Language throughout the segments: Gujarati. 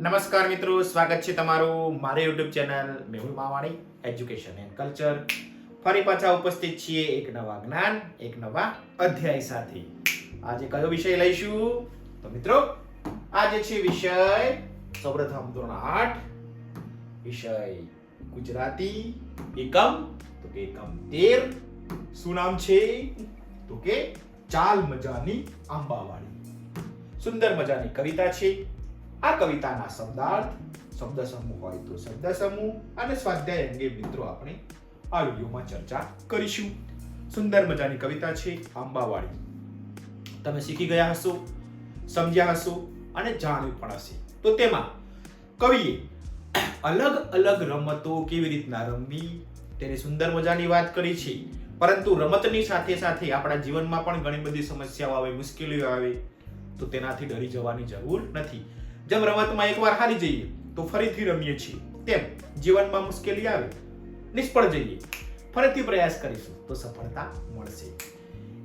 નમસ્કાર મિત્રો, સ્વાગત છે તમારું મારી YouTube channel Mehul Mavani education and culture. ફરી પાછા ઉપસ્થિત છીએ એક નવા જ્ઞાન, એક નવા અધ્યાય સાથે. આજે કયો વિષય લઈશું? તો મિત્રો આજે છે વિષય સૌપ્રથમ ધોરણ 8 વિષય ગુજરાતી એકમ, તો કે એકમ 13. શું નામ છે? તો કે ચાલ મજાની આંબાવાળી. સુંદર મજાની કવિતા છે. આ કવિતાના શબ્દાર્થ, શબ્દ સમૂહ હોય તો શબ્દ સમૂહ અને સ્વાધ્યાય અંગે મિત્રો આપણે આ વિડીયોમાં ચર્ચા કરીશું. સુંદર મજાની કવિતા છે આંબાવાળી. તમે શીખી ગયા હશો, સમજ્યા હશો અને જાણ્યું પણ હશે. તો તેમાં કવિએ અલગ અલગ રમતો કેવી રીતના રમવી તેની સુંદર મજાની વાત કરી છે. પરંતુ રમતની સાથે સાથે આપણા જીવનમાં પણ ઘણી બધી સમસ્યાઓ આવે, મુશ્કેલીઓ આવે, તો તેનાથી ડરી જવાની જરૂર નથી. જેમ રમતમાં એકવાર હારી જઈએ તો ફરીથી રમીએ છીએ, તેમ જીવનમાં મુશ્કેલી આવે, નિષ્ફળ જઈએ, ફરીથી પ્રયાસ કરીશું તો સફળતા મળશે.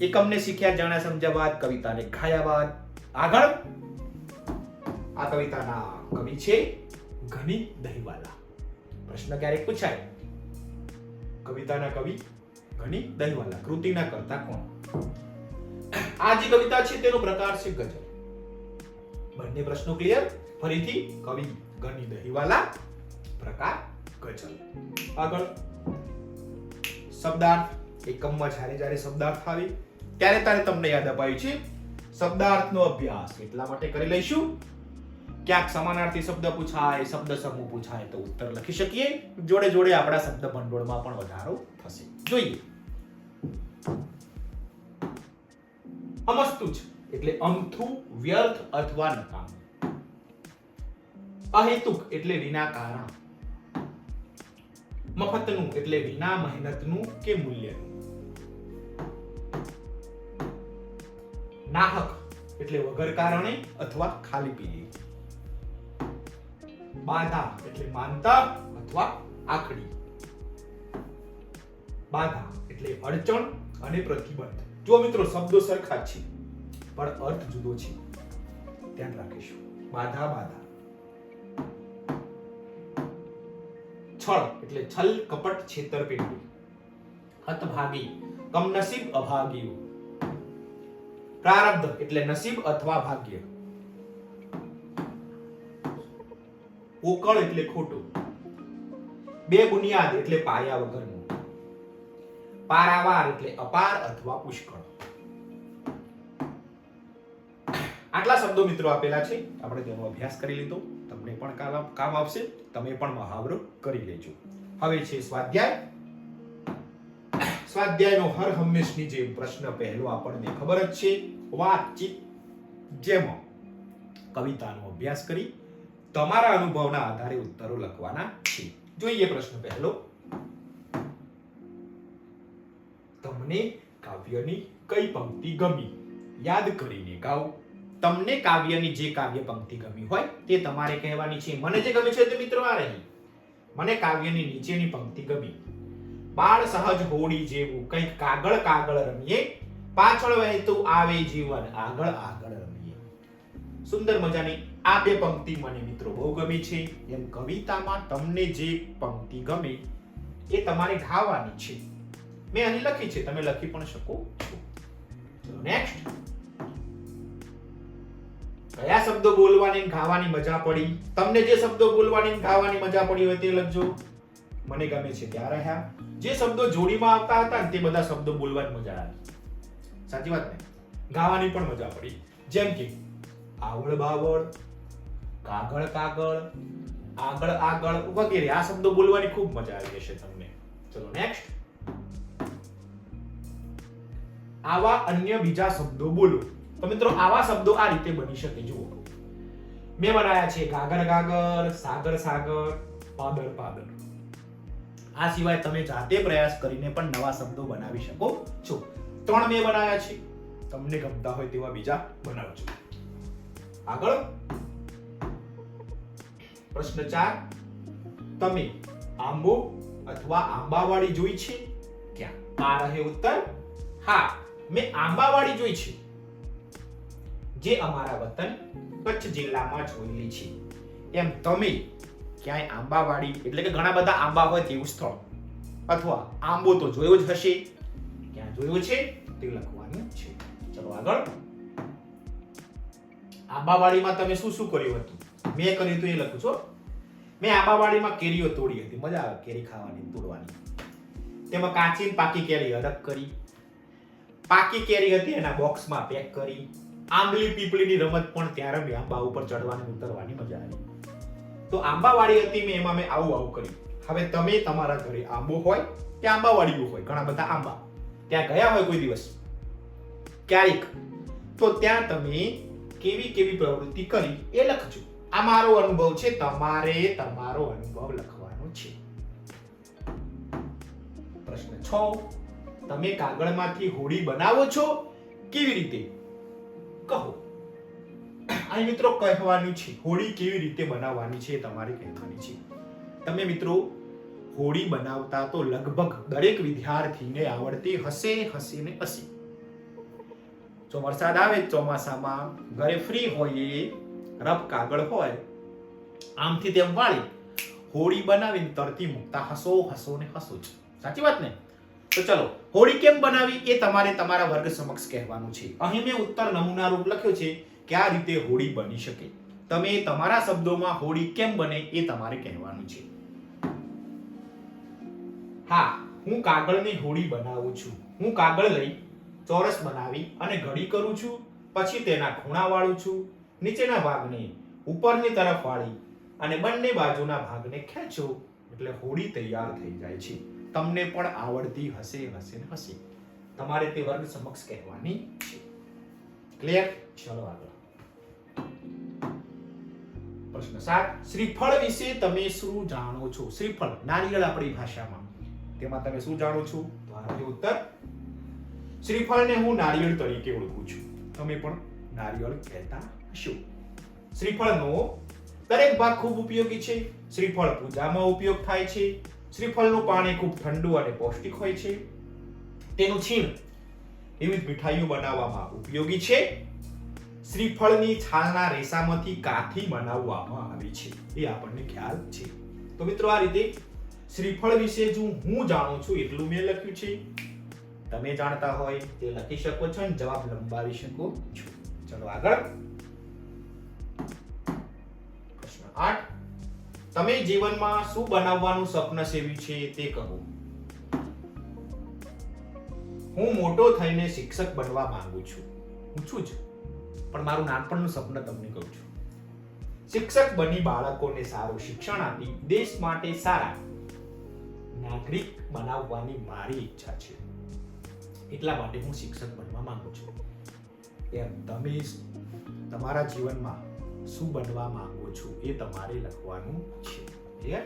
એકમને શીખ્યા, જાણ્યા, સમજ્યા બાદ, કવિતાને ગાયા બાદ આગળ આ કવિતાના કવિ છે ઘની દહીવાલા. પ્રશ્ન ક્યારેક પૂછાય, કવિતાના કવિ ઘની દહીવાલા, કૃતિના કર્તા કોણ? આ જે કવિતા છે તેનો પ્રકાર છે ગઝલ. બંને પ્રશ્નો ક્લિયર? ફરીથી કવિ ઘની દહીવાલા, પ્રકાર ગઝલ. આગળ શબ્દાર્થ. એકમમાં જ્યારે શબ્દાર્થ આવે ત્યારે તમને યાદ અપાયું છે શબ્દાર્થનો અભ્યાસ. એટલા માટે કરી લઈશું. ક્યાંક સમાનાર્થી શબ્દ પૂછાય, શબ્દ સમૂહ પૂછાય તો ઉત્તર લખી શકીએ. જોડે જોડે આપણા શબ્દ ભંડોળમાં પણ વધારો થશે. જોઈએ. અમસ્તુજ એટલે અમથું, વ્યર્થ અથવા નકામું. અહેતુક એટલે વિના કારણ. મફતનું એટલે વિના મહેનતનું કે મૂલ્યનું. નાહક એટલે વગર કારણે અથવા ખાલી પીલી. બાધા એટલે માનતા અથવા આખડી. બાધા એટલે અડચણ અને પ્રતિબંધ. જો મિત્રો શબ્દો સરખા છે પણ અર્થ જુદો છે, ધ્યાન રાખીશું. બાધા બાધા. છળ એટલે છલ, કપટ, છેતરપિંડી. હતભાગી, કમનસીબ, અભાગીઓ. પ્રારબ્ધ એટલે નસીબ અથવા ભાગ્ય. ઓકળ એટલે ખોટું. બે બુનિયાદ એટલે પાયા વગરનું. પારાવાર એટલે અપાર અથવા પુષ્કળ. આટલા શબ્દો મિત્રો આપેલા છે, આપણે તેનો અભ્યાસ કરી લીધો. તમને પણ કામ આવશે, તમે પણ મહાવરો કરી લેજો. હવે છે સ્વાધ્યાય. સ્વાધ્યાયનો હર હંમેશની જેમ પ્રશ્ન પહેલો આપણને ખબર જ છે, વાતચીત. જેમાં કવિતાનો અભ્યાસ કરી તમારા અનુભવના આધારે ઉત્તરો લખવાના છે. જોઈએ પ્રશ્ન પહેલો. તમને કાવ્યની કઈ પંક્તિ ગમી? યાદ કરીને ગાઓ. તમને કાવ્યની જે કાવ્ય પંક્તિ ગમી હોય તે તમારે કહેવાની છે. મને જે ગમી છે તે મિત્રો આ રહી. મને કાવ્યની નીચેની પંક્તિ ગમી. બાળ સહજ હોડી જેવું કંઈક કાગળ કાગળ રમીએ, પાછળ વહેતું આવે જીવન, આગળ આગળ રમીએ. સુંદર મજાની આ બે પંક્તિ મને મિત્રો બહુ ગમી છે. એમ કવિતામાં તમને જે પંક્તિ ગમે એ તમારે ગાવાની છે. મેં અહીં લખી છે, તમે લખી પણ શકો છો. નેક્સ્ટ. કયા શબ્દો બોલવાની અને ગાવાની મજા પડી? તમને જે શબ્દો બોલવાની અને ગાવાની મજા પડી હોય તે લખજો. મને ગમે છે ત્યાં રહ્યા. જે શબ્દો જોડીમાં આવતા હતા ને તે બધા શબ્દો બોલવાની મજા આવી. સાચી વાત ને? ગાવાની પણ મજા પડી. જેમ કે આવળ બાવળ, કાગળ કાગળ, આગળ આગળ વગેરે. આ શબ્દો બોલવાની ખૂબ મજા આવી હશે તમને. ચલો નેક્સ્ટ. આવા અન્ય બીજા શબ્દો બોલો. તો મિત્રો આવા શબ્દો આ રીતે બની શકે. જુઓ, મેં બનાવ્યા છે ગાગર ગાગર, સાગર સાગર, પાદર પાદર. આ સિવાય તમે જાતે પ્રયાસ કરીને પણ નવા શબ્દો બનાવી શકો છો. 3 મેં બનાવ્યા છે, તમને ગમતા હોય તેવા બીજા બનાવજો. આગળ પ્રશ્ન 4. તમે આંબો અથવા આંબાવાળી જોઈ છે? ક્યાં? આ રહે ઉત્તર. હા, મેં આંબાવાળી જોઈ છે, જે અમારા વતન કચ્છ જિલ્લામાં જોયેલી છે. એમ તમે ક્યાંય આંબાવાડી એટલે કે ઘણા બધા આંબા હોય તેવું સ્થળ અથવા આંબો તો જોયો જ હશે, ક્યાં જોયો છે તે લખવાનું છે. ચલો આગળ. આંબાવાડીમાં તમે શું શું કર્યું હતું? મેં કર્યું હતું એ લખું છું. મેં આંબાવાડીમાં કેરીઓ તોડી હતી. મજા આવે કેરી ખાવાની, તોડવાની. તેમાં કાચી પાકી કેરી અલગ કરી, પાકી કેરી હતી એના બોક્સમાં પેક કરી, આંબલી પીપળીની રમત પણ ત્યારે મેં આંબા ઉપર ચડવાની ઉતરવાની મજા આવી. તો આંબાવાડી હતી એમાં મેં આવું કર્યું. હવે તમે તમારા ઘરે આંબો હોય કે આંબાવાડીઓ હોય, ઘણા બધા આંબા, ત્યાં ગયા હોય કોઈ દિવસ ક્યારેક, તો ત્યાં તમે કેવી કેવી પ્રવૃત્તિ કરી એ લખજો. આ મારો અનુભવ છે, તમારે તમારો અનુભવ લખવાનો છે. પ્રશ્ન 6, તમે કાગળમાંથી હોડી બનાવો છો? કેવી રીતે? કહો. આ મિત્રો કહેવાનું છે, હોડી કેવી રીતે બનાવવાની છે તમારે કહેવાની છે. તમે મિત્રો હોડી બનાવતા તો લગભગ દરેક વિદ્યાર્થીને આવડતી હશે ને હશે. જો વરસાદ આવે ચોમાસામાં, ઘરે ફ્રી હોઈએ, રફ કાગળ હોય, આમથી તેમ વાળી હોડી બનાવીને તરતી મૂકતા હસો ને હસો જ. સાચી વાત ને? તો ચલો, હોડી કેમ બનાવી એ તમારે તમારા વર્ગ સમક્ષ કહેવાનું છે. અહીં મેં ઉત્તર નમૂના રૂપ લખ્યો છે કે આ રીતે હોડી બની શકે. તમે તમારા શબ્દોમાં હોડી કેમ બને એ તમારે કહેવાનું છે. હા, હું કાગળની હોડી બનાવું છું. હું કાગળ લઈ ચોરસ બનાવી અને ઘડી કરું છું, પછી તેના ખૂણા વાળું છું, નીચેના ભાગને ઉપરની તરફ વાળી અને બંને બાજુના ભાગને ખેંચો એટલે હોડી તૈયાર થઈ જાય છે. તમને પણ આવડતી હશે ને હશે. તમારે તે વર્ગ સમક્ષ કહેવાની છે. ક્લિયર? ચલો આગળ. પ્રશ્ન 7, શ્રીફળ વિશે તમે શું જાણો છો? શ્રીફળ, નારિયેળ આપણી ભાષામાં, તેમાં તમે શું જાણો છો? તમારો ઉત્તર. શ્રીફળને હું નારિયેળ તરીકે ઓળખું છું. તમે પણ નારિયેળ કહેતા હશો. શ્રીફળનો દરેક ભાગ ખૂબ ઉપયોગી છે. શ્રીફળ પૂજામાં ઉપયોગ થાય છે. શ્રીફળનું પાણી ખૂબ ઠંડુ અને પૌષ્ટિક હોય છે. તેનું છીણ વિવિધ મીઠાઈઓ બનાવવામાં ઉપયોગી છે. શ્રીફળની છાલના રેસામાંથી કાથી બનાવવામાં આવે છે એ આપણને ખ્યાલ છે. તો મિત્રો આ રીતે શ્રીફળ વિશે જો હું જાણું છું એટલું મેં લખ્યું છે. તમે જાણતા હોય તે લખી શકો છો અને જવાબ લંબાવી શકો છો. ચલો આગળ. પ્રશ્ન 8, તમે જીવનમાં શું બનાવવાનું સ્વપ્ન સેવ્યું છે તે કહો. હું મોટો થઈને શિક્ષક બનવા માંગુ છું. હું છું જ, પણ મારું નાનપણનું સ્વપ્ન તમને કહું છું. શિક્ષક બની બાળકોને સારું શિક્ષણ આપી દેશ માટે સારા નાગરિક બનાવવાની મારી ઈચ્છા છે. એટલા માટે હું શિક્ષક બનવા માંગુ છું. એમ તમે તમારા જીવનમાં શું બનવા માંગો છો એ તમારે લખવાનું છે. ક્લિયર?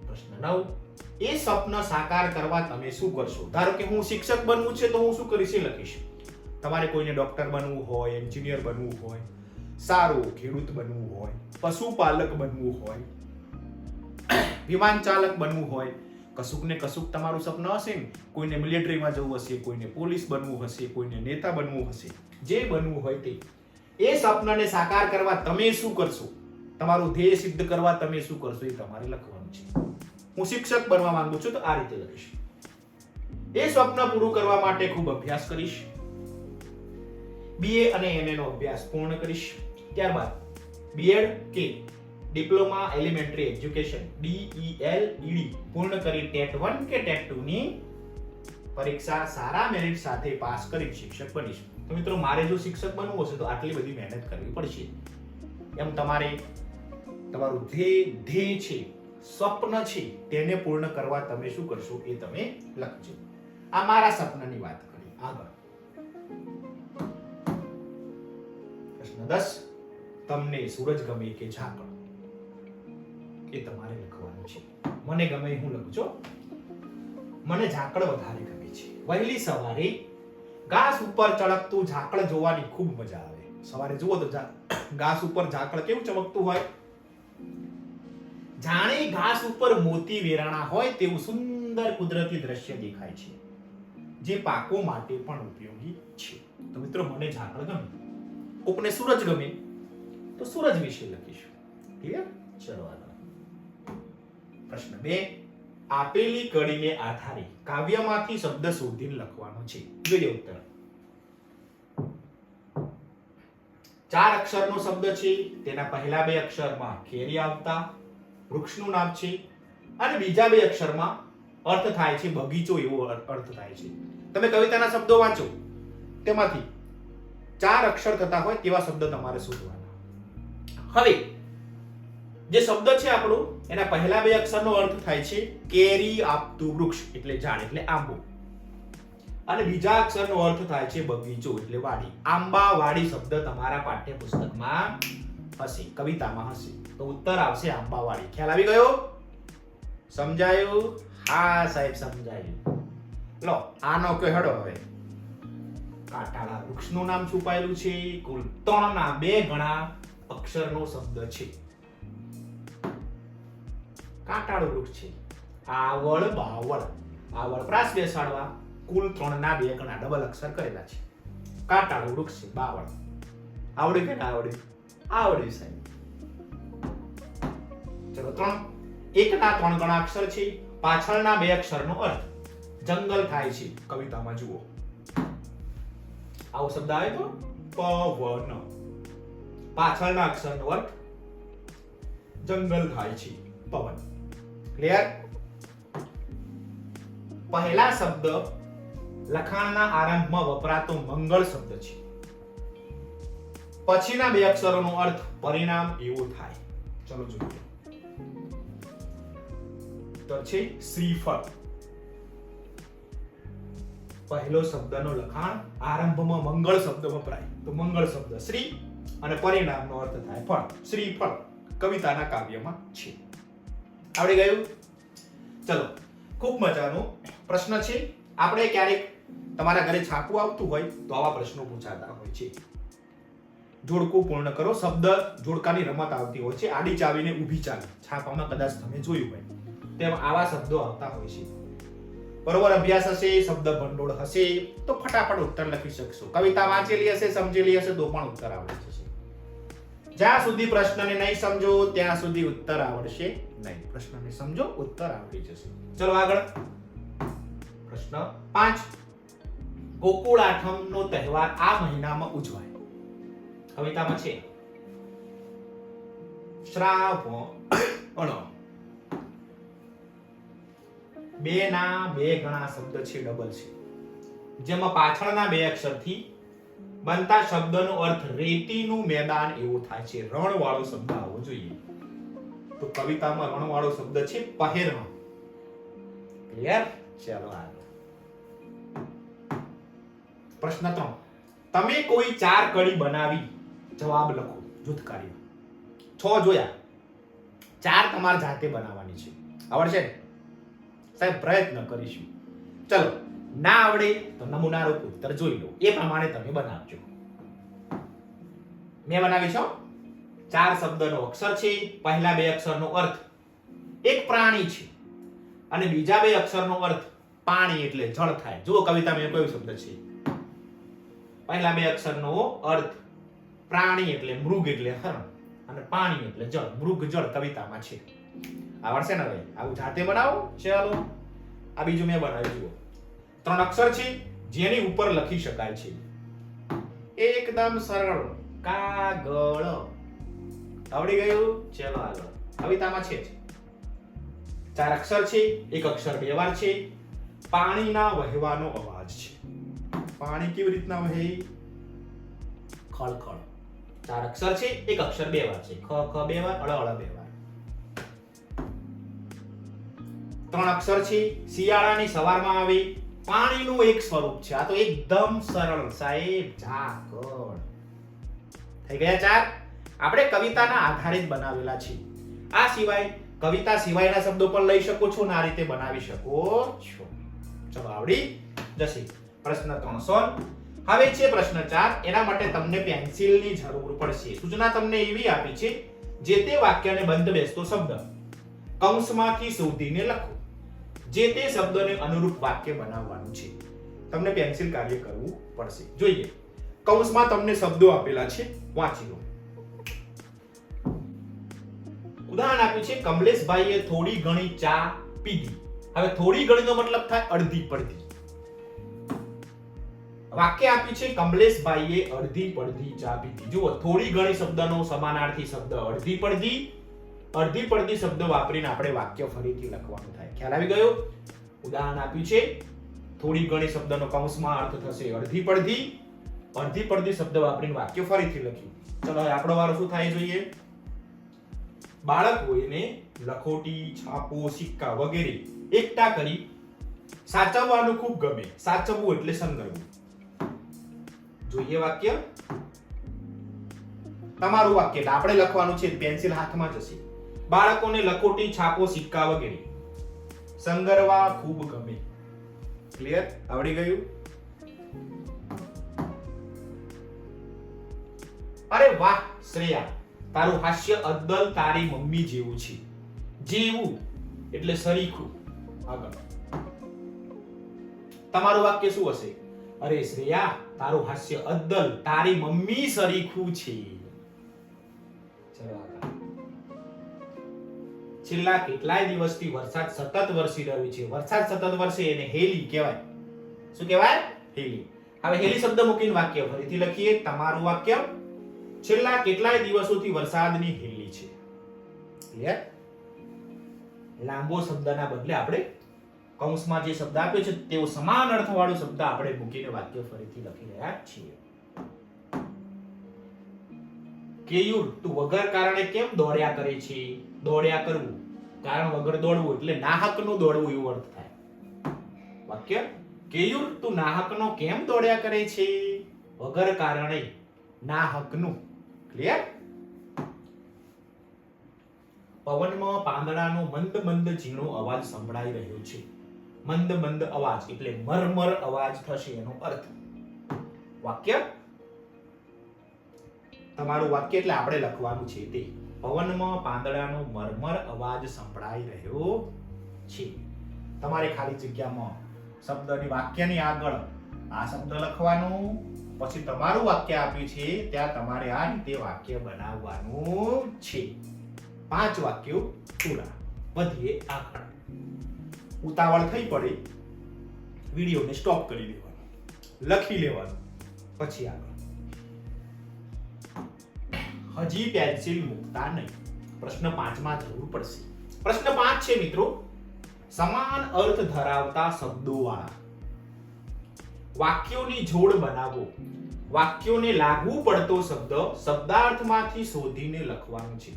પ્રશ્ન 9, એ સ્વપ્ન સાકાર કરવા તમે શું કરશો? ધારો કે હું શિક્ષક બનવું છે તો હું શું કરીશ એ લખીશ. તમારે કોઈને ડોક્ટર બનવું હોય, એન્જિનિયર બનવું હોય, સારો ખેડૂત બનવું હોય, પશુપાલક બનવું હોય, વિમાન ચાલક બનવું હોય, કશુંક ને કશુંક તમારું સપનું હશે ને. કોઈને મિલિટરીમાં જવું હશે, કોઈને પોલીસ બનવું હશે, કોઈને નેતા બનવું હશે. જે બનવું હોય તે, એ સપનાને સાકાર કરવા તમે શું કરશો? તમારું ધ્યેય સિદ્ધ કરવા તમે શું કરશો એ તમારે લખવાનું છે. હું શિક્ષક બનવા માંગુ છું તો આ રીતે લખીશ. એ સ્વપ્ન પૂરું કરવા માટે ખૂબ અભ્યાસ કરીશ. BA અને MA નો અભ્યાસ પૂર્ણ કરીશ. ત્યારબાદ BEd કે ડિપ્લોમા એલિમેન્ટરી એજ્યુકેશન DELED પૂર્ણ કરી TET1 કે TET2 ની પરીક્ષા સારા મેરિટ સાથે પાસ કરી શિક્ષક બનીશ. તો મિત્રો મારે જો શિક્ષક બનવું હશે તો આટલી બધી મહેનત કરવી પડશે. એમ તમારે તમારું ધ્યેય છે, સ્વપ્ન છે, તેને પૂર્ણ કરવા તમે શું કરશો એ તમે લખજો. આ મારા સપનાની વાત કરી. આગળ. પ્રશ્ન 10, તમને સૂરજ ગમે કે ઝાકળ? એ તમારે લખવાનું છે. મને ગમે હું લખું છું. મને ઝાકળ વધારે ગમે છે. વહેલી સવારે ઘાસ ઉપર ચળકતું ઝાકળ જોવાની ખૂબ મજા આવે. સવારે જુઓ તો ઘાસ ઉપર ઝાકળ કેવું ચમકતું હોય, જાણે ઘાસ ઉપર મોતી વેરાણા હોય તેવું સુંદર કુદરતી દ્રશ્ય દેખાય છે, જે પાકો માટે પણ ઉપયોગી છે. તો મિત્રો મને ઝાકળ ગમે. કોકને સૂરજ ગમે, તો સૂરજ વિશે લખીશું. ક્લિયર? ચલો આગળ. પ્રશ્ન 2, આપેલી કડીને આધારે કાવ્યમાંથી શબ્દ શોધીને લખવાનો છે. જોઈએ ઉત્તર. 4 અક્ષરનો શબ્દ છે, તેના પહેલા 2 અક્ષરમાં કેરી આવતા વૃક્ષનું નામ છે અને બીજા 2 અક્ષરમાં અર્થ થાય છે બગીચો, એવો અર્થ થાય છે. તમે કવિતાના શબ્દો વાંચો, તેમાંથી 4 અક્ષર થતા હોય તેવા શબ્દ તમારે શોધવાના. હવે જે શબ્દ છે આપણો, એના પહેલા 2 અક્ષરનો અર્થ થાય છે કેરી આપતું વૃક્ષ એટલે ઝાડ એટલે આંબો, અને બીજા અક્ષરનો અર્થ થાય છે બગીચો એટલે વાડી. આંબા વાડી શબ્દ તમારા પાઠ્યપુસ્તકમાં હશે, કવિતામાં હશે, તો ઉત્તર આવશે આંબા વાડી. ખ્યાલ આવી ગયો? સમજાયું? હા સાહેબ સમજાયું. લો આનો કે હડો હવે. કાંટાળા વૃક્ષનું નામ છુપાયેલું છે, કુલ 3 ના 2 ગણા અક્ષરનો શબ્દ છે. કાંટાળું વૃક્ષ છે, આવળ બાવળ, આવળ પ્રાસ બેસાડવા, કુલ 3 ના 2 ગણા ડબલ અક્ષર કરેલા છે. કાંટાળું વૃક્ષ છે, બાવળ. આવડ્યું કે ના આવડ્યું? આવડ્યું સાહેબ. ચલો 3 1 ના 3 ગણા અક્ષર છે, પાછળના 2 અક્ષરનો અર્થ જંગલ થાય છે. કવિતામાં જુઓ, આવો શબ્દ આવે તો પવન, પાછળના અક્ષરનો અર્થ જંગલ થાય છે, પવન. ક્લિયર? પહેલા શબ્દ લખાણના આરંભમાં વપરાતો મંગળ શબ્દ છે, પછીના 2 અક્ષરોનો અર્થ પરિણામ એવો થાય. ચલો જોઈએ. તો છે શ્રીફળ. પહેલો શબ્દનો લખાણ આરંભમાં મંગળ શબ્દ વપરાય તો મંગળ શબ્દ શ્રી અને પરિણામનો અર્થ થાય ફળ. શ્રીફળ કવિતાના કાવ્યમાં છે. આવડી ગયું? ચલો, ખૂબ મજાનો પ્રશ્ન છે. આપણે ક્યારેક તમારા ઘરે છાપું આવતું હોય તો આવા પ્રશ્નો પૂછાતા હોય છે. જોડકું પૂર્ણ કરો. શબ્દ જોડકાની રમત આવતી હોય છે, આડી ચાવીને ઊભી ચાવી. છાપામાં કદાચ તમે જોયું હોય તેમ આવા શબ્દો આવતા હોય છે. બરોબર અભ્યાસ હશે, શબ્દ ભંડોળ હશે તો ફટાફટ ઉત્તર લખી શકશો. કવિતા વાંચેલી હશે, સમજેલી હશે તો પણ ઉત્તર આવડી જશે. જ્યાં સુધી પ્રશ્નને નહીં સમજો ત્યાં સુધી ઉત્તર આવડશે નહીં. પ્રશ્નને સમજો, ઉત્તર આવડી જશે. ચલો આગળ. પ્રશ્ન 5, ગોકુળ આઠમનો તહેવાર આ મહિનામાં ઉજવાય. કવિતામાં છે શ્રાવણ. 2 ના 2 ગણા શબ્દ છે, ડબલ છે, જેમાં પાછળના 2 અક્ષરથી બનતા શબ્દનો અર્થ રેતીનું મેદાન એવો થાય છે. રણ વાળો શબ્દ આવવો જોઈએ. તો કવિતામાં રણ વાળો શબ્દ છે પહેરણ. ક્લિયર? ચાલો આગળ. પ્રશ્ન 3, તમે કોઈ 4 કડી બનાવી જવાબ લખો. જૂથ કાર્ય 6 જોયા, 4 તમારે જાતે બનાવવાની છે. આવડશે ને સાહેબ? પ્રયત્ન કરીશું. ચલો, ના આવડે તો નમૂના રૂપ ઉત્તર જોઈ લો, એ પ્રમાણે તમે બનાવજો. મેં બનાવી છો. 4 શબ્દનો અક્ષર છે, પહેલા 2 અક્ષરનો અર્થ એક પ્રાણી છે અને બીજા 2 અક્ષરનો અર્થ પાણી એટલે જળ થાય. જુઓ કવિતામાં કયો શબ્દ છે. પહેલા 2 અક્ષરનો અર્થ પ્રાણી એટલે મૃગ એટલે હરણ અને પાણી એટલે જળ, મૃગ જળ કવિતામાં છે. આવડશે ને? હવે આવું જાતે બનાવો. ચાલો, આ બીજું મેં બનાવ્યું. જુઓ, 3 અક્ષર છે જેની ઉપર લખી શકાય છે. એકદમ સરળ, કાગળ. આવડી ગયું? ચલો આગળ. કવિતામાં છે 4 અક્ષર છે, એક અક્ષર 2 વાર છે, પાણીના વહેવાનો અવાજ છે. પાણી કેવી રીતના વહે? ખળખળ. 4 અક્ષર છે, એક અક્ષર 2 વાર છે, ખ ખ 2 વાર, અળ અળ 2 વાર. 3 અક્ષર છે, શિયાળાની સવારમાં આવે, પાણીનું એક સ્વરૂપ છે. આ તો એકદમ સરળ સાહેબ, ઝાકળ. થઈ ગયા 4. આપણે કવિતાના આધારે જ બનાવેલા છે. આ સિવાય કવિતા સિવાયના શબ્દો પણ લઈ શકો છો અને આ રીતે બનાવી શકો છો. ચલો, આવડી જશે. પ્રશ્ન 3 સોલ્વ. હવે છે પ્રશ્ન 4. એના માટે તમને પેન્સિલની જરૂર પડશે. સૂચના તમને એવી આપી છે, જે તે વાક્યને બંધ બેસતો શબ્દ કૌંસમાંથી શોધીને લખો. જે તે શબ્દને અનુરૂપ વાક્ય બનાવવાનું છે. તમને પેન્સિલ કાર્ય કરવું પડશે. જોઈએ, કૌંસમાં તમને શબ્દો આપેલા છે, વાંચી લો. ઉદાહરણ આપ્યું છે કમલેશભાઈએ થોડી ઘણી ચા પીધી. હવે થોડી ઘણીનો મતલબ થાય અડધી પડધી. વાક્ય આપ્યું છે કમલેશભાઈએ અડધી પડધી ચા પીધી. જુઓ થોડી ઘણી શબ્દનો સમાનાર્થી શબ્દ અડધી પડધી. અડધી પડધી શબ્દ વાપરીને આપણે વાક્ય ફરીથી લખવાનું થાય. ખ્યાલ આવી ગયો? ઉદાહરણ આપ્યું છે થોડી ઘણી શબ્દનો કૌંસમાં અર્થ થશે અડધી પડધી. અડધી પડધી શબ્દ વાપરીને વાક્ય ફરીથી લખ્યું. ચલો હવે આપણો વારો શું થાય જોઈએ. બાળકોને લખોટી, છાપો, સિક્કા વગેરે એકઠા કરી સાચવવાનું ખૂબ ગમે. સાચવવું એટલે સંગ્રહવું. જોઈએ વાક્ય. તમારું વાક્ય એટલે આપણે લખવાનું છે, પેન્સિલ હાથમાં જ હશે. બાળકોને લખોટી, છાપો, સિક્કા વગેરે સંગ્રહવા ખૂબ ગમે. ક્લિયર? આવડી ગયું? અરે વાહ શ્રેયા, તારું હાસ્ય અદ્દલ તારી મમ્મી જેવું છે. જેવું એટલે સરીખું. આગળ તમારું વાક્ય શું હશે? અરે શ્રેયા, તારું હાસ્ય અદ્દલ તારી મમ્મી સરીખું છે. ચલો આગળ. છેલ્લા કેટલાય દિવસથી વરસાદ સતત વરસી રહ્યો છે. વરસાદ સતત વરસે એને હેલી કહેવાય. શું કહેવાય? હેલી. હવે હેલી શબ્દ મૂકીને વાક્ય ફરીથી લખીએ. તમારું વાક્ય છેલ્લા કેટલાય દિવસોથી વરસાદની હેલી છે. ક્લિયર? લાંબો શબ્દના બદલે આપણે કૌંસમાં જે શબ્દ આપ્યો છે તેવો સમાન અર્થવાળો શબ્દ આપણે મૂકીને વાક્ય ફરીથી લખી રહ્યા છીએ. કેયુર, તું વગર કારણે કેમ દોડ્યા કરે છે? દોડ્યા કરવું, કારણ વગર દોડવું એટલે નાહકનું દોડવું એવો અર્થ થાય. વાક્ય કેયુર, તું નાહકનો કેમ દોડ્યા કરે છે? વગર કારણે નાહકનું. ક્લિયર? પવનમાં પાંદડાનો મંદ મંદ ઝીણો અવાજ સંભળાઈ રહ્યો છે. મંદ મંદ અવાજ એટલે મરમર અવાજ થશે એનો અર્થ. વાક્ય તમારું વાક્ય એટલે આપણે લખવાનું છે તે પવનમાં પાંદડાનો મરમર અવાજ સંભળાઈ રહ્યો છે. તમારે ખાલી જગ્યામાં શબ્દની વાક્યની આગળ આ શબ્દ લખવાનું, પછી તમારું વાક્ય આપ્યું છે ત્યાં તમારે આ રીતે વાક્ય બનાવવાનું છે. 5 વાક્યો પૂરા. વધીએ આગળ. ઉતાવળ થઈ પડે વિડિયોને સ્ટોપ કરી દેવાનો, લખી લેવાનું, પછી આગળ. હજી પેન્સિલ મૂકતા નહીં. પ્રશ્ન 5 માં જરૂર પડશે. પ્રશ્ન 5 છે મિત્રો, સમાન અર્થ ધરાવતા શબ્દોવાળા વાક્યોની જોડ બનાવો. વાક્યોને લાગુ પડતો શબ્દ શબ્દાર્થમાંથી શોધીને લખવાનું છે.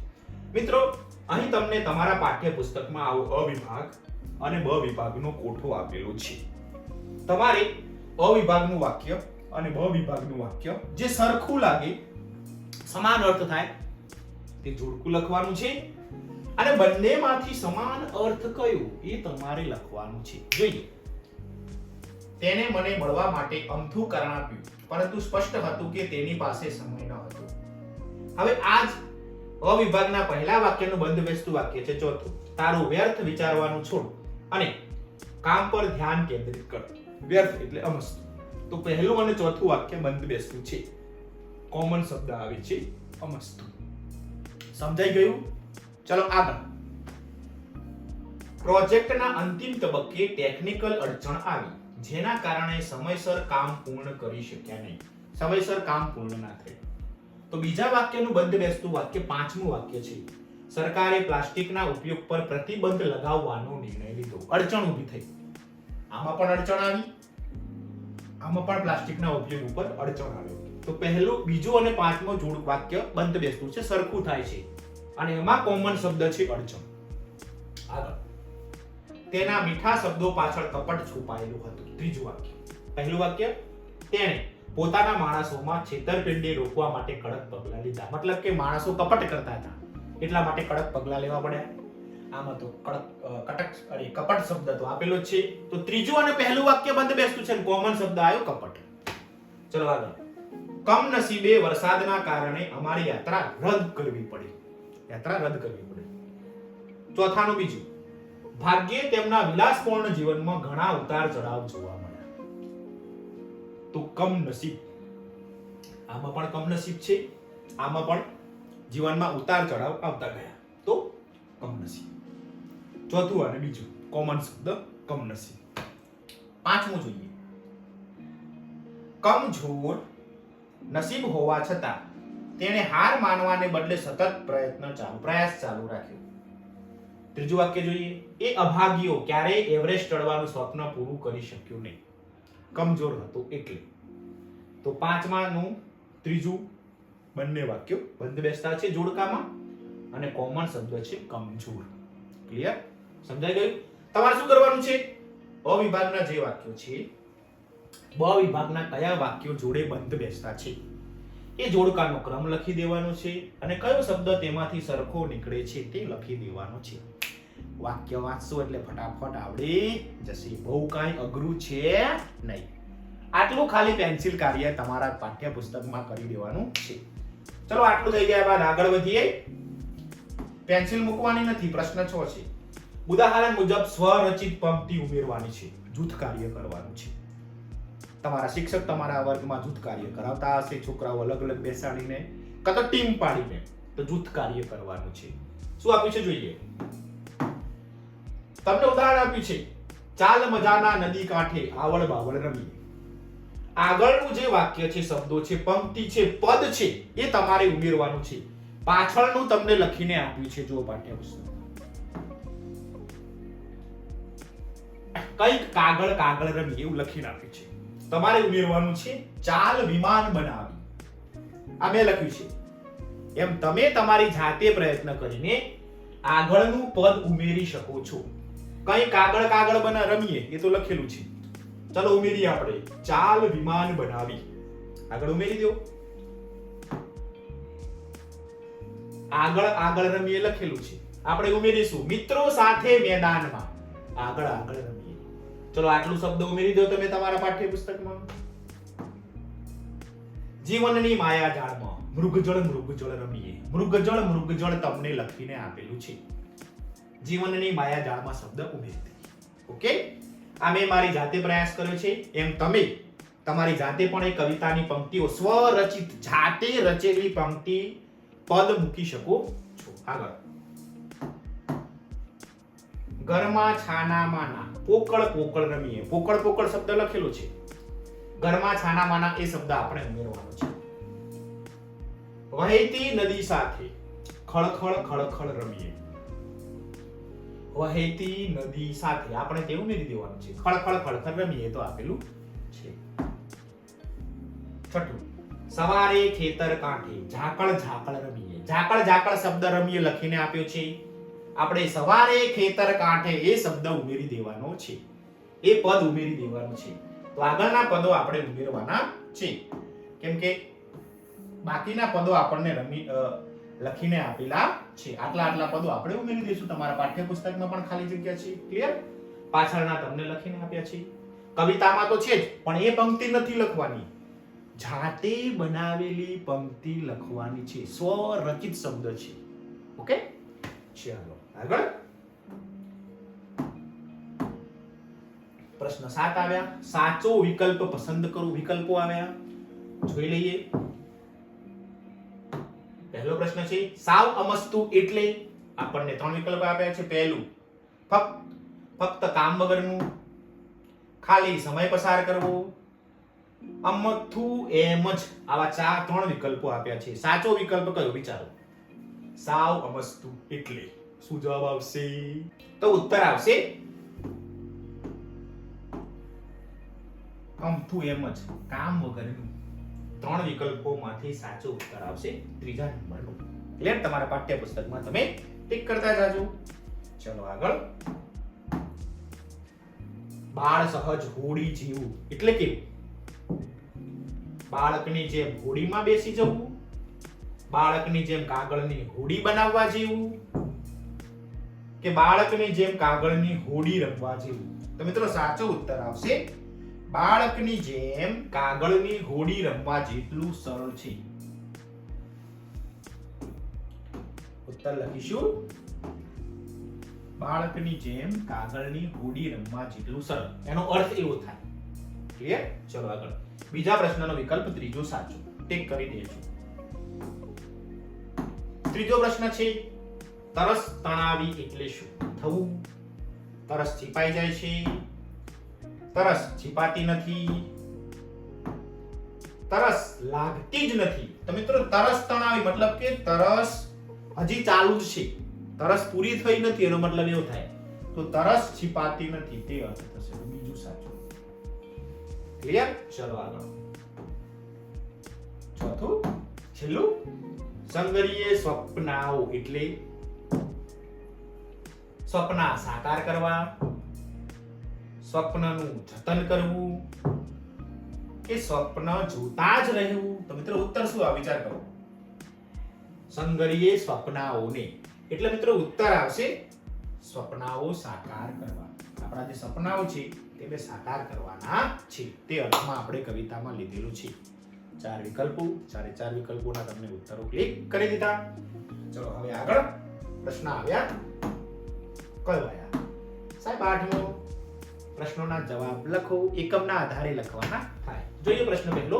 મિત્રો અહીં તમને તમારા પાઠ્યપુસ્તકમાં આવો અ વિભાગ અને બ વિભાગનો કોઠો આપેલો છે. તમારે અ વિભાગનું વાક્ય અને બ વિભાગનું વાક્ય જે સરખું લાગે, સમાન અર્થ થાય તે જોડકું લખવાનું છે અને બંનેમાંથી સમાન અર્થ કયો એ તમારે લખવાનું છે. જોઈએ. તેને મને મળવા માટે અમથું કારણ આપ્યું, પરંતુ સ્પષ્ટ હતું કે તેની પાસે સમય ન હતો. હવે આજ અ વિભાગના પહેલા વાક્યનું બંધબેસતું વાક્ય છે ચોથું. તારું વ્યર્થ વિચારવાનું છોડ અને કામ પર ધ્યાન કેન્દ્રિત કર. વ્યર્થ એટલે અમસ્તુ. તો પહેલું અને ચોથું વાક્ય બંધબેસતું છે. કોમન શબ્દ આવે છે અમસ્તુ. સમજાઈ ગયું? ચલો આગળ. પ્રોજેક્ટના અંતિમ તબક્કે ટેકનિકલ અડચણ આવી, જેના કારણે સમયસર કામ પૂર્ણ કરી શક્યા નહીં. સમયસર કામ પૂર્ણ ના થયું. તો બીજા વાક્યનું બંધબેસતું વાક્ય 5મું વાક્ય છે. સરકારે પ્લાસ્ટિકના ઉપયોગ પર પ્રતિબંધ લગાવવાનો નિર્ણય લીધો. અડચણ ઊભી થઈ. આમાં પણ અડચણ આવી, આમાં પણ પ્લાસ્ટિકના ઉપયોગ ઉપર અડચણ આવ્યો. તો પહેલું, બીજું અને 5મું જોડ વાક્ય બંધબેસતું છે, સરખું થાય છે અને એમાં કોમન શબ્દ છે અડચણ. આગળ. તેના મીઠા શબ્દો પાછળ કપટ છુપાયેલું હતું. ત્રીજું વાક્ય. પહેલું વાક્ય, તેણે પોતાના માણસોમાં છેતરપિંડી રોકવા માટે કડક પગલાં લીધા. મતલબ કે માણસો કપટ કરતા હતા એટલા માટે કડક પગલાં લેવા પડ્યા. આમાં તો કપટ શબ્દ તો આપેલો જ છે. તો ત્રીજું અને પહેલું વાક્ય બંધબેસતું છે, કોમન શબ્દ આવ્યો કપટ. ચલો આગળ. કમનસીબે વરસાદના કારણે અમારી યાત્રા રદ કરવી પડી. યાત્રા રદ કરવી પડી. ચોથાનું બીજું, ભાગ્યે તેમના વિલાસપૂર્ણ જીવનમાં ઘણા ઉતાર ચઢાવ જોવા મળ્યા. તો કમનસીબ, આમાં પણ કમનસીબ છે, આમાં પણ જીવનમાં ઉતાર ચઢાવ આવતા ગયા. તો કમનસીબ. ચોથું અને બીજું કોમન શબ્દ કમનસીબ. પાંચમું જોઈએ. કમજોર નસીબ હોવા છતાં તેણે હાર માનવાને બદલે સતત પ્રયાસ ચાલુ રાખ્યો. ત્રીજું વાક્ય જોઈએ. એ અભાગ્યો ક્યારેય એવરેસ્ટ ચડવાનું સ્વપ્ન પૂરું કરી શક્યો નહીં. કમજોર હતો એટલે. તો પાંચમાનું ત્રીજું બંને વાક્યો બંધ બેસતા છે જોડકામાં અને કોમન શબ્દ છે કમજોર. ક્લિયર? સમજાઈ ગયું? તમારે શું કરવાનું છે? અ વિભાગના જે વાક્યો છે, બ વિભાગના કયા વાક્યો જોડે બંધ બેસતા છે એ જોડકાનો ક્રમ લખી દેવાનો છે અને કયો શબ્દ તેમાંથી સરખો નીકળે છે તે લખી દેવાનો છે. વાક્ય વાંચશો એટલે ફટાફટ આવડી જશે. બહુ કાંઈ અઘરું છે નહીં. આટલું ખાલી પેન્સિલ કાર્ય તમારા પાઠ્યપુસ્તકમાં કરી દેવાનું છે. ચલો આટલું થઈ ગયા બાદ આગળ વધીએ. પેન્સિલ મૂકવાની નથી. પ્રશ્ન 6 છે. ઉદાહરણ મુજબ સ્વરચિત પંક્તિ ઉમેરવાની છે. જૂથ કાર્ય કરવાનું છે. તમારા શિક્ષક તમારા વર્ગમાં જૂથ કાર્ય કરાવતા હશે. છોકરાઓ અલગ અલગ બેસાડીને કાં તો ટીમ પાડીને તો જૂથ કાર્ય કરવાનું છે. શું આપ્યું છે જોઈએ. તમને ઉદાહરણ આપ્યું છે. ચાલ મજાના નદી કાંઠે આવળ બાવળ રમીએ. આગળનું જે વાક્ય છે, શબ્દો છે, પંક્તિ છે, પદ છે એ તમારે ઉમેરવાનું છે. પાછળનું તમને લખીને આપ્યું છે. જો પાઠ્યપુસ્તક કઈક કાગળ કાગળ રમી એવું લખીને આપ્યું છે. તમારે ઉમેરવાનું છે ચાલ વિમાન બનાવી. આ મેં લખ્યું છે. એમ તમે તમારી જાતે પ્રયત્ન કરીને આગળનું પદ ઉમેરી શકો છો. કઈ કાગળ કાગળ રમીએ એ તો લખેલું છે. ચલો ઉમેરીએ આપણે. ચાલ વિમાન બનાવી. આગળ ઉમેરી દો. આગળ આગળ રમીએ લખેલું છે. આપણે ઉમેરીશું મિત્રો સાથે મેદાનમાં. આગળ આગળ રમીએ. ચલો આટલું શબ્દ ઉમેરી દો તમે તમારા પાઠ્યપુસ્તકમાં. જીવનની માયાજાળમાં મૃગજળ રમીએ. મૃગજળ તમને લખીને આપેલું છે. જીવનની માયાજાળમાં શબ્દ ઉમેરી દે. ઓકે? આ મેં મારી જાતે પ્રયાસ કર્યો છે. એમ તમે તમારી જાતે પણ એ કવિતાની પંક્તિઓ સ્વરચિત જાતે રચેલી પંક્તિ પદ મૂકી શકો છો. આગળ. ઘરમાં છાનામાના પોકળ રમીએ. પોકળ શબ્દ લખેલો છે. ઘરમાં છાનામાના એ શબ્દ આપણે ઉમેરવાનો છે. વહેતી નદી સાથે ખળખળ રમીએ. વહેતી નદી સાથે આપણે તે ઉમેરી દેવાનું છે. ખળખળ રમીએ તો આપેલું છે. છઠ્ઠું. સવારે ખેતર કાંઠે ઝાકળ રમીએ. ઝાકળ શબ્દ રમીએ લખીને આપ્યો છે. આપણે સવારે ખેતર કાંઠે એ શબ્દ ઉમેરી દેવાનો છે. એ પદ ઉમેરી દેવાનું છે. તો આગળના પદો આપણે ઉમેરવાના છે. કેમ કે બાકીના પદો આપણને લખીને આપેલા છે. આટલા પદો આપણે ઉમેરી દઈશું. તમારા પાઠ્યપુસ્તકમાં પણ ખાલી જગ્યા છે. ક્લિયર? પાછળના તમને લખીને આપ્યા છે. કવિતામાં તો છે જ, પણ એ પંક્તિ નથી લખવાની. જાતે બનાવેલી પંક્તિ લખવાની છે. સ્વરચિત શબ્દ છે. ઓકે? ચાલો આગળ. પ્રશ્ન 7 આવ્યા. સાચો વિકલ્પ પસંદ કરો. વિકલ્પો આવ્યા, જોઈ લઈએ. પહેલો પ્રશ્ન છે સાવ અમસ્તુ એટલે. આપણને 3 વિકલ્પ આપ્યા છે. પહેલું ફક્ત કામ વગરનું, ખાલી સમય પસાર કરવો, અમથું એમ જ. આવા 3 વિકલ્પો આપ્યા છે. સાચો વિકલ્પ કયો વિચારો? સાવ અમસ્તુ એટલે. શું જવાબ આવશે? તો ઉત્તર આવશે અમથું એમ જ, કામ વગરનું. 3 વિકલ્પોમાંથી સાચો ઉત્તર આવશે ત્રીજા નંબરનો. ક્લિયર? તમારા પાઠ્યપુસ્તકમાં તમે ટિક કરતા જાજો. ચલો આગળ. બાળ સહજ હોડી જીવવું એટલે કે બાળકની જેમ હોડીમાં બેસી જવું, બાળકની જેમ કાગળની હોડી બનાવવા જેવું, કે બાળકની જેમ કાગળની હોડી રમવા જેવું. તો મિત્રો સાચો ઉત્તર આવશે બાળકની જેમ કાગળની હોડી રમવા જેટલું સરળ છે. ઉત્તર લખીશું બાળકની જેમ કાગળની હોડી રમવા જેટલું સરળ. એનો અર્થ એવો થાય. ક્લિયર? ચલો આગળ. બીજા પ્રશ્નનો વિકલ્પ ત્રીજો સાચો. ટિક કરી દેજો. ત્રીજો પ્રશ્ન છે તરસ તણાવી એટલે શું થવું? તરસ છીપાઈ જાય છે, તરસ છીપાતી નથી, તરસ લાગતી જ નથી. તો મિત્રો તરસ તણાવી મતલબ કે તરસ હજી ચાલુ જ છે, તરસ પૂરી થઈ નથી એનો મતલબ એવો થાય. તો તરસ છીપાતી નથી તે અર્થ થશે, બીજું સાચું. ક્લિયર? ચલો આગળ. ચોથું છેલ્લું, સંગરીએ સ્વપ્નાઓ એટલે સ્વપ્ન સાકાર કરવા, સ્વપ્નનું જતન કરવું કે સ્વપ્ન જોતા જ રહેવું. તો મિત્રો ઉત્તર શું આવે વિચાર કરો. સંગરીએ સ્વપ્નાઓને એટલે મિત્રો ઉત્તર આવશે સ્વપ્નાઓ સાકાર કરવા. આપણા જે સપનાઓ છે તેને સાકાર કરવાના છે તે અર્થમાં આપણે કવિતામાં લીધેલું છે. 4 વિકલ્પો, ચાર વિકલ્પોના તમને ઉત્તરો ક્લિક કરી દીધા. ચલો હવે આગળ પ્રશ્ન આવ્યા. કયો આયા સાહેબ? 8મો. પ્રશ્નોના જવાબ લખો, એકમના આધારે લખવાના થાય. જોઈએ પ્રશ્ન પહેલો.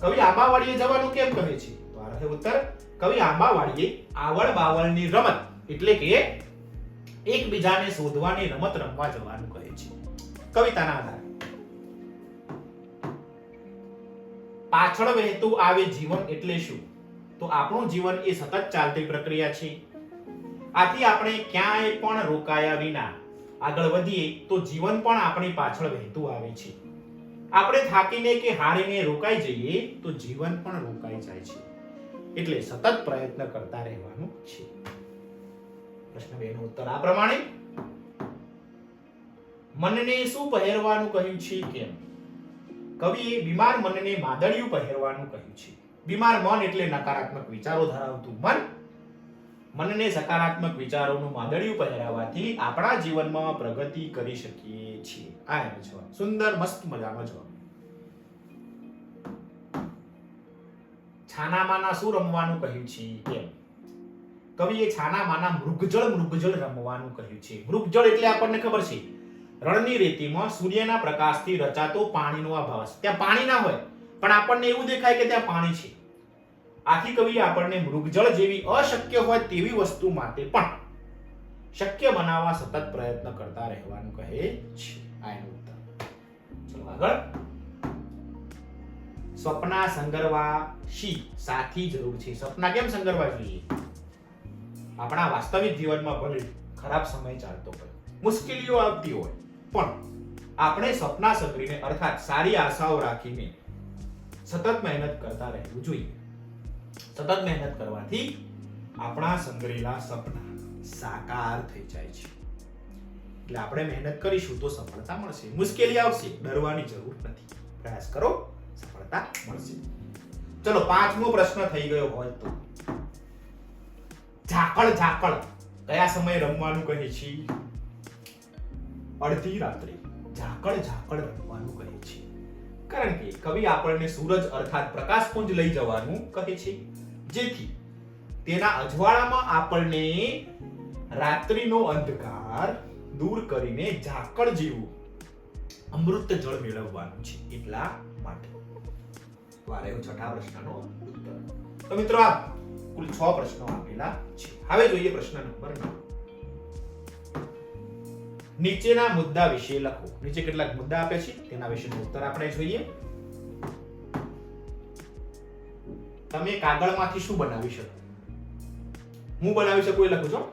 કવિ આંબાવાડીએ જવાનું કેમ કહે છે? તો આ રહે ઉત્તર. કવિ આંબાવાડીએ આવળ બાવળની રમત એટલે કે એકબીજાને શોધવાની રમત રમવા જવાનું કહે છે. કવિતાના આધારે. પાછળ વહેતું આવે જીવન એટલે શું? તો આપણું જીવન એ સતત ચાલતી પ્રક્રિયા છે. આથી આપણે ક્યાંય પણ રોકાયા વિના આગળ વધીએ તો જીવન પણ આપણી પાછળ વહેતું આવે છે. આપણે થાકીને કે હારીને રોકાઈ જઈએ તો જીવન પણ રોકાઈ જાય છે. એટલે સતત પ્રયત્ન કરતા રહેવાનું છે. પ્રશ્ન 2 નો ઉત્તર આ પ્રમાણે. મનને શું પહેરવાનું કહ્યું છે કેમ? કવિએ બીમાર મનને માદળિયું પહેરવાનું કહ્યું છે. બીમાર મન એટલે નકારાત્મક વિચારો ધરાવતું મન. મનને સકારાત્મક વિચારોનું માદળિયું પહેરાવવાથી આપણા જીવનમાં પ્રગતિ કરી શકીએ છીએ. આ એનો જવાબ. સુંદર મસ્ત મજાનો જવાબ. છાનામાના શું રમવાનું કહ્યું છે કેમ? કવિએ છાનામાના મૃગજળ રમવાનું કહ્યું છે. મૃગજળ એટલે આપણને ખબર છે રણની રેતીમાં સૂર્યના પ્રકાશથી રચાતો પાણીનો આભાસ. ત્યાં પાણી ના હોય પણ આપણને એવું દેખાય કે ત્યાં પાણી છે. આથી કવિએ આપણને મૃગજળ જેવી અશક્ય હોય તેવી વસ્તુ માટે પણ શક્ય બનાવવા સતત પ્રયત્ન કરતા રહેવાનું કહે છે. આ એનો ઉત્તર. ચલો આગળ. સપના સંગરવા સાથી જરૂર છે. સપના કેમ સંગરવા જોઈએ? આપણા વાસ્તવિક જીવનમાં ભલે ખરાબ સમય ચાલતો હોય, મુશ્કેલીઓ આવતી હોય, પણ આપણે સપના સંગરીને અર્થાત સારી આશાઓ રાખીને સતત મહેનત કરતા રહેવું જોઈએ. સતત મહેનત કરવાથી આપણા સંગ્રહેલા સપના સાકાર થઈ જાય છે. એટલે આપણે મહેનત કરીશું તો સફળતા મળશે. મુશ્કેલી આવશે, ડરવાની જરૂર નથી. પ્રયાસ કરો, સફળતા મળશે. ચલો 5મો પ્રશ્ન થઈ ગયો હોય તો. ઝાકળ કયા સમયે રમવાનું કહે છે? અડધી રાત્રે ઝાકળ રમવાનું કહે છે. કારણ કે કવિ આપણને સૂરજ અર્થાત પ્રકાશપુંજ લઈ જવાનું કહે છે, જેથી તેના અજવાળામાં આપણને રાત્રિનો અંધકાર દૂર કરીને ઝાકળ જેવું અમૃત જળ મેળવવાનું છે. એટલા માટે. વારે 6થા પ્રશ્નનો ઉત્તર. તો મિત્રો આ કુલ 6 પ્રશ્નો આપેલા છે. હવે જોઈએ પ્રશ્ન નંબર 9. નીચેના મુદ્દા વિશે લખો. નીચે કેટલાક મુદ્દા આપ્યા છે તેના વિશેનો ઉત્તર આપણે જોઈએ. તમે કાગળમાંથી શું બનાવી શકો? હું બનાવી શકું એ લખું છું.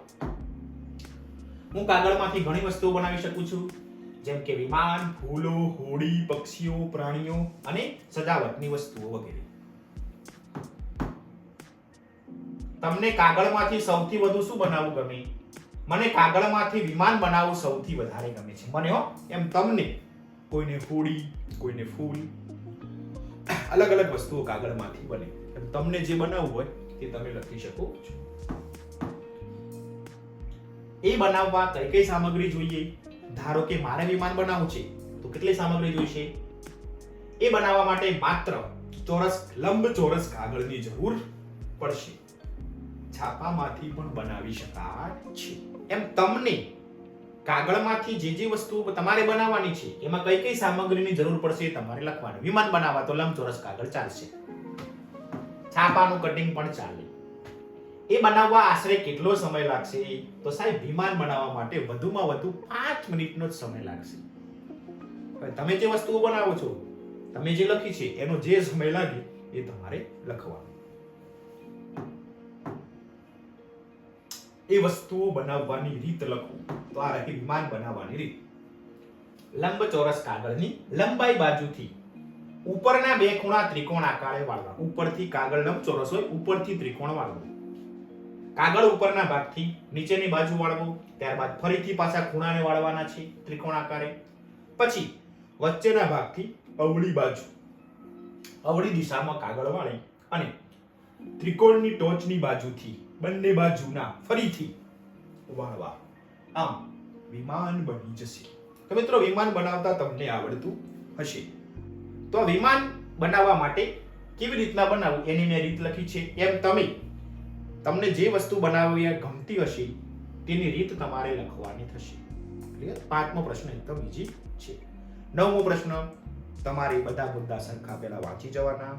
હું કાગળમાંથી ઘણી વસ્તુઓ બનાવી શકું છું, જેમ કે વિમાન, ફૂલો, હોડી, પક્ષીઓ, પ્રાણીઓ અને સજાવટની વસ્તુઓ વગેરે. તમને કાગળમાંથી સૌથી વધુ શું બનાવવું ગમે? મને કાગળમાંથી વિમાન બનાવવું સૌથી વધારે ગમે છે. મને એમ તમને કોઈને હોડી, કોઈને ફૂલ, અલગ અલગ વસ્તુઓ કાગળમાંથી બને. તમને જે બનાવવું હોય તે તમે લખી શકો છો. એ બનાવવા કઈ સામગ્રી જોઈએ? ધારો કે મારે વિમાન બનાવવું છે તો કેટલી સામગ્રી જોઈશે? એ બનાવવા માટે માત્ર લંબચોરસ કાગળની જરૂર પડશે. છાપામાંથી પણ બનાવી શકાય છે. એમ તમને કાગળમાંથી જે વસ્તુ તમારે બનાવવાની છે એમાં કઈ સામગ્રીની જરૂર પડશે તમારે લખવાનું. વિમાન બનાવવા તો લંબચોરસ કાગળ ચાલશે, છાપાનું કટિંગ પણ ચાલે. એ બનાવવા આશરે કેટલો સમય લાગશે? તો સાહેબ વિમાન બનાવવા માટે વધુમાં વધુ 5 મિનિટનો જ સમય લાગશે. હવે તમે જે વસ્તુઓ બનાવો છો, તમે જે લખી છે એનો જે સમય લાગે એ તમારે લખવાનો. એ વસ્તુઓ બનાવવાની રીત લખો. તો આ રહી વિમાન બનાવવાની રીત. લંબચોરસ કાગળની લંબાઈ બાજુથી ઉપરના બે ખૂણા ત્રિકોણ આકારે વાળવા. ઉપરથી કાગળ લંબચોરસ હોય, ઉપરથી ત્રિકોણ વાળવો. કાગળ ઉપરના ભાગથી નીચેની બાજુ વાળવો, ત્યારબાદ ફરીથી પાછા ખૂણાને વાળવાના છે ત્રિકોણ આકારે. પછી વચ્ચેના ભાગથી અવળી બાજુ, અવળી દિશામાં કાગળ વાળી અને ત્રિકોણની ટોચની બાજુથી બંને બાજુના ફરીથી વાળવા. આમ વિમાન બની જશે. તો મિત્રો, વિમાન બનાવતા તમને આવડતું હશે. તો આ વિમાન બનાવવા માટે કેવી રીતના બનાવવું એની મેં રીત લખી છે. એમ તમને જે વસ્તુ બનાવવી ગમતી હશે તેની રીત તમારે લખવાની થશે. ક્લિયર? 5મો પ્રશ્ન એકદમ ઈઝી છે. 9મો પ્રશ્ન, તમારે બધા મુદ્દા સરખા પહેલા વાંચી જવાના.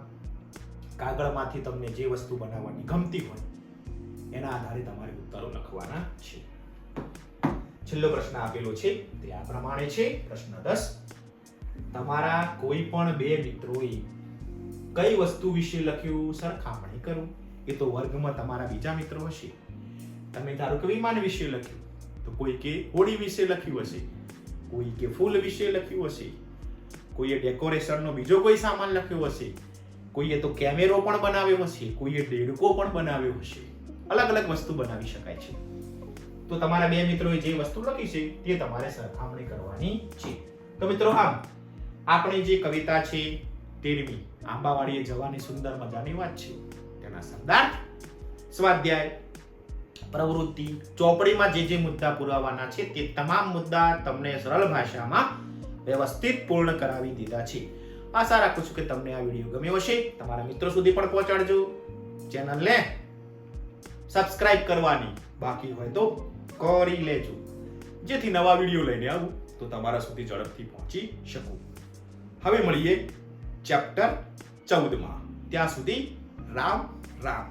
કાગળમાંથી તમને જે વસ્તુ બનાવવાની ગમતી હોય એના આધારે તમારે ઉત્તરો લખવાના છે. છેલ્લો પ્રશ્ન આપેલો છે તે આ પ્રમાણે છે. પ્રશ્ન 10, તમારા કોઈ પણ બે મિત્રોએ કઈ વસ્તુ વિશે લખ્યું સરખામણી કરો. એ તો વર્ગમાં તમારા બીજા મિત્રો હશે. તમે ધારો કે વિમાન વિશે લખ્યું, તો કોઈ કે હોડી વિશે લખ્યું હશે, કોઈ કે ફૂલ વિશે લખ્યું હશે, કોઈએ ડેકોરેશનનો બીજો કોઈ સામાન લખ્યો હશે, કોઈએ તો કેમેરો પણ બનાવ્યો હશે, કોઈએ દેડકો પણ બનાવ્યો હશે. અલગ અલગ વસ્તુ બનાવી શકાય છે. તો તમારા બે મિત્રોએ જે વસ્તુ લખી છે તે તમારે સરખામણી કરવાની છે. તો મિત્રો, આમ આપણી જે કવિતા છે 13મી, આંબાવાડીએ જવાની સુંદર મજાની વાત છે, તેના શબ્દાર્થ, સ્વાધ્યાય, પ્રવૃત્તિ, ચોપડીમાં જે મુદ્દા પુરાવાના છે તે તમામ મુદ્દા તમને સરળ ભાષામાં વ્યવસ્થિત પૂર્ણ કરાવી દીધા છે. આશા રાખું છું કે તમને આ વિડીયો ગમ્યો હશે. તમારા મિત્રો સુધી પણ પહોંચાડજો. ચેનલને સબસ્ક્રાઇબ કરવાની બાકી હોય તો કરી લેજો, જેથી નવા વિડીયો લઈને આવું તો તમારા સુધી ઝડપથી પહોંચી શકું. હવે મળીએ ચેપ્ટર 14માં. ત્યાં સુધી રામ રામ.